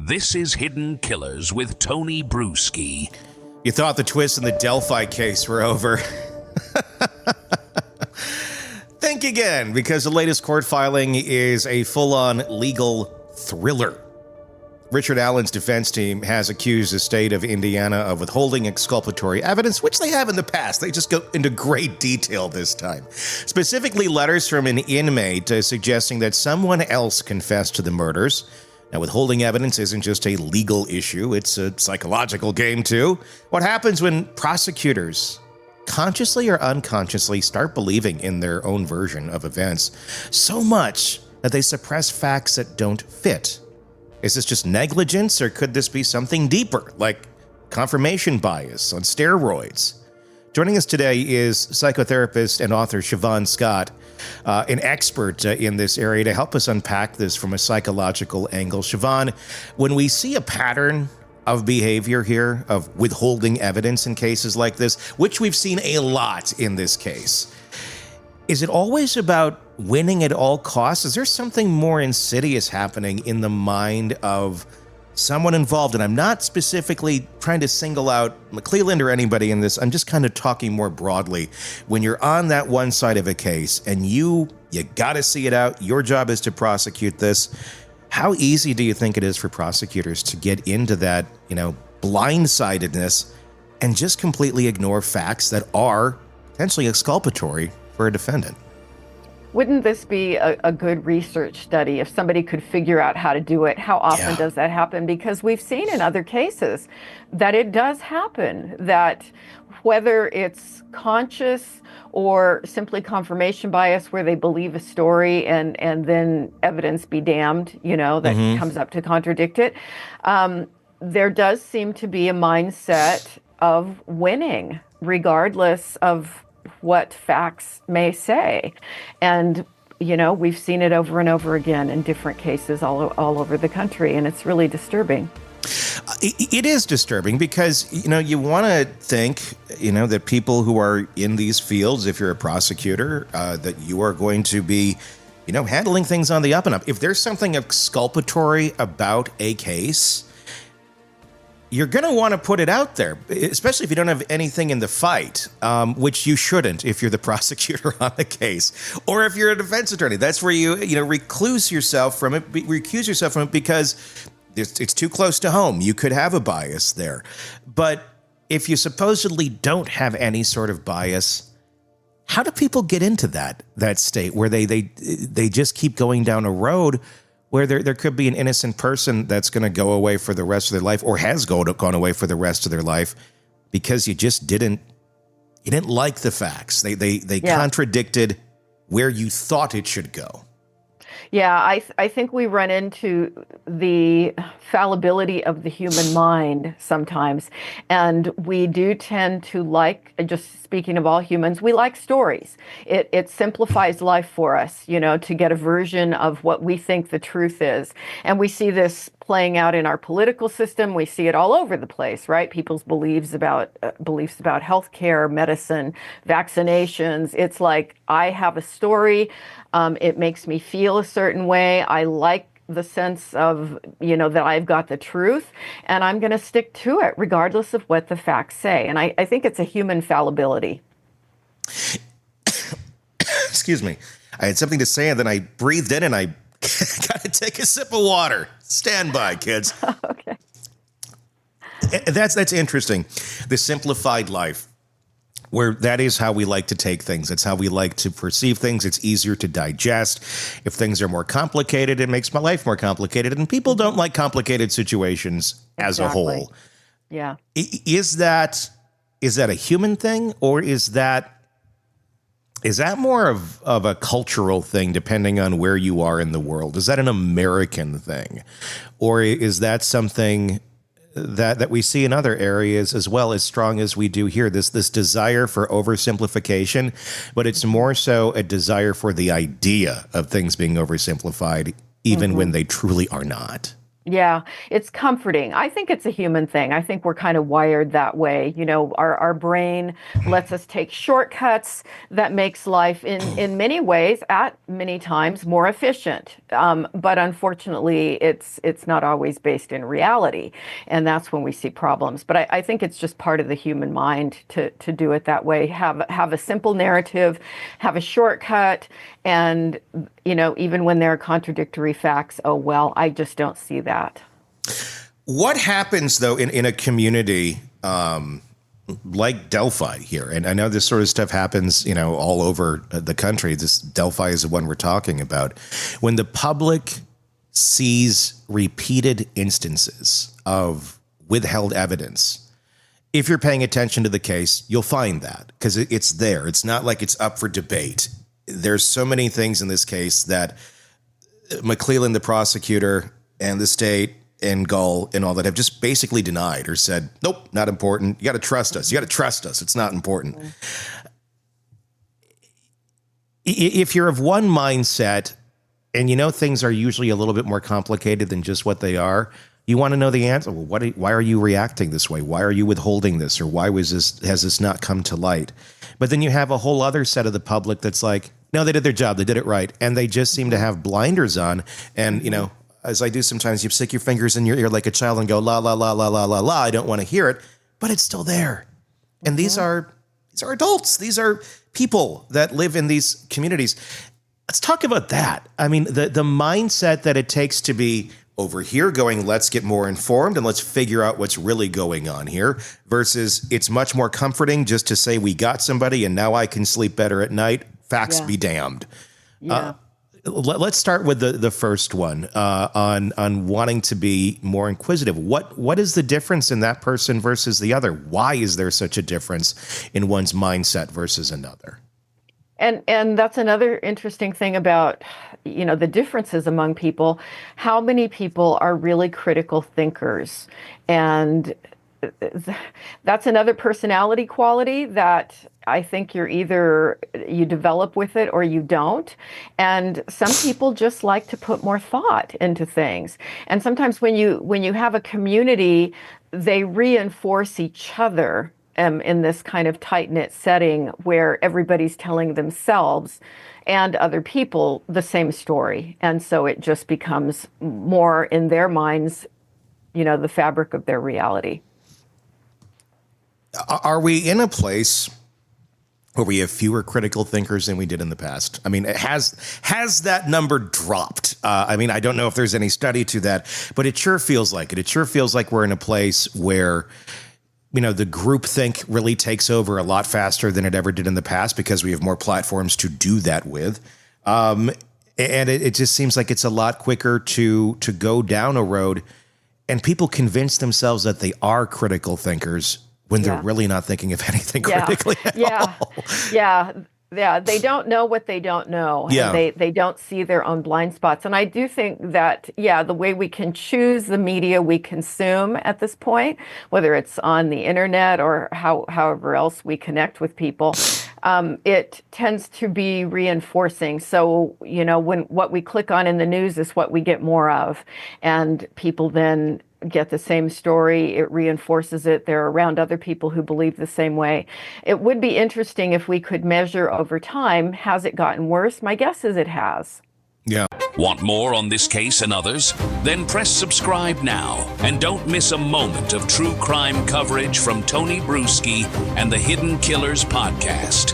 This is Hidden Killers with Tony Bruschi. You thought the twists in the Delphi case were over. Think again, because the latest court filing is a full-on legal thriller. Richard Allen's defense team has accused the state of Indiana of withholding exculpatory evidence, which they have in the past. They just go into great detail this time. Specifically, letters from an inmate suggesting that someone else confessed to the murders. Now, withholding evidence isn't just a legal issue, it's a psychological game, too. What happens when prosecutors consciously or unconsciously start believing in their own version of events so much that they suppress facts that don't fit? Is this just negligence, or could this be something deeper, like confirmation bias on steroids? Joining us today is psychotherapist and author Shavaun Scott, an expert in this area, to help us unpack this from a psychological angle. Shavaun, when we see a pattern of behavior here, of withholding evidence in cases like this, which we've seen a lot in this case, is it always about winning at all costs? Is there something more insidious happening in the mind of someone involved? And I'm not specifically trying to single out McClelland or anybody in this. I'm just kind of talking more broadly. When you're on that one side of a case and you got to see it out, your job is to prosecute this. How easy do you think it is for prosecutors to get into that, blindsidedness and just completely ignore facts that are potentially exculpatory for a defendant? Wouldn't this be a good research study if somebody could figure out how to do it? How often does that happen? Because we've seen in other cases that it does happen, that whether it's conscious or simply confirmation bias, where they believe a story and then evidence be damned, that comes up to contradict it. There does seem to be a mindset of winning, regardless of what facts may say. And, we've seen it over and over again in different cases all over the country, and it's really disturbing. It is disturbing because, you want to think, that people who are in these fields, if you're a prosecutor, that you are going to be, handling things on the up and up. If there's something exculpatory about a case, you're going to want to put it out there, especially if you don't have anything in the fight, which you shouldn't if you're the prosecutor on the case, or if you're a defense attorney. That's where you recuse yourself from it because it's too close to home. You could have a bias there. But if you supposedly don't have any sort of bias, how do people get into that state where they just keep going down a road where there could be an innocent person that's going to go away for the rest of their life, or has gone away for the rest of their life because you just didn't like the facts. They contradicted where you thought it should go. Yeah, I think we run into the fallibility of the human mind sometimes. And we do tend to like, just speaking of all humans, we like stories. It simplifies life for us, to get a version of what we think the truth is. And we see this playing out in our political system. We see it all over the place, right? People's beliefs about healthcare, medicine, vaccinations. It's like, I have a story. It makes me feel a certain way. I like the sense of, that I've got the truth, and I'm going to stick to it regardless of what the facts say. And I think it's a human fallibility. Excuse me. I had something to say, and then I breathed in, and I got to take a sip of water. Stand by, kids. Okay. That's interesting. The simplified life, where that is how we like to take things. It's how we like to perceive things. It's easier to digest. If things are more complicated, it makes my life more complicated. And people don't like complicated situations as a whole. Yeah. Is that a human thing, or is that more of a cultural thing, depending on where you are in the world? Is that an American thing? Or is that something that we see in other areas as well, as strong as we do here, this desire for oversimplification, but it's more so a desire for the idea of things being oversimplified, even when they truly are not? Yeah, it's comforting. I think it's a human thing. I think we're kind of wired that way. Our brain lets us take shortcuts that makes life in many ways, at many times, more efficient. But unfortunately, it's not always based in reality. And that's when we see problems. But I think it's just part of the human mind to do it that way. Have a simple narrative, have a shortcut, and even when there are contradictory facts, oh, well, I just don't see that. What happens, though, in a community like Delphi here? And I know this sort of stuff happens, all over the country. This Delphi is the one we're talking about. When the public sees repeated instances of withheld evidence, if you're paying attention to the case, you'll find that because it's there. It's not like it's up for debate. There's so many things in this case that McClellan, the prosecutor, and the state and Gull and all that have just basically denied or said, nope, not important. You got to trust us. You got to trust us. It's not important. Mm-hmm. If you're of one mindset and things are usually a little bit more complicated than just what they are, you want to know the answer. Well, why are you reacting this way? Why are you withholding this? Or why has this not come to light? But then you have a whole other set of the public that's like, no, they did their job. They did it right. And they just seem to have blinders on. And, as I do sometimes, you stick your fingers in your ear like a child and go, la, la, la, la, la, la, la. I don't want to hear it, but it's still there. And these are adults. These are people that live in these communities. Let's talk about that. I mean, the mindset that it takes to be over here going, let's get more informed and let's figure out what's really going on here, versus it's much more comforting just to say we got somebody and now I can sleep better at night. Facts be damned. Yeah. Let's start with the first one on wanting to be more inquisitive. What is the difference in that person versus the other? Why is there such a difference in one's mindset versus another? And that's another interesting thing about, the differences among people. How many people are really critical thinkers? And that's another personality quality that I think you develop with it or you don't. And some people just like to put more thought into things. And sometimes when you have a community, they reinforce each other in this kind of tight-knit setting where everybody's telling themselves and other people the same story. And so it just becomes more in their minds, the fabric of their reality. Are we in a place where we have fewer critical thinkers than we did in the past? I mean, has that number dropped? I don't know if there's any study to that, but it sure feels like it. It sure feels like we're in a place where, the groupthink really takes over a lot faster than it ever did in the past because we have more platforms to do that with. And it just seems like it's a lot quicker to go down a road and people convince themselves that they are critical thinkers when they're really not thinking of anything critically at all. Yeah, they don't know what they don't know. Yeah. And they don't see their own blind spots. And I do think that, the way we can choose the media we consume at this point, whether it's on the internet or however else we connect with people, it tends to be reinforcing. So, when what we click on in the news is what we get more of, and people then get the same story, it reinforces it. They're around other people who believe the same way. It would be interesting if we could measure over time, has it gotten worse? My guess is it has. Yeah. Want more on this case and others? Then press subscribe now and don't miss a moment of true crime coverage from Tony Bruschi and the Hidden Killers podcast.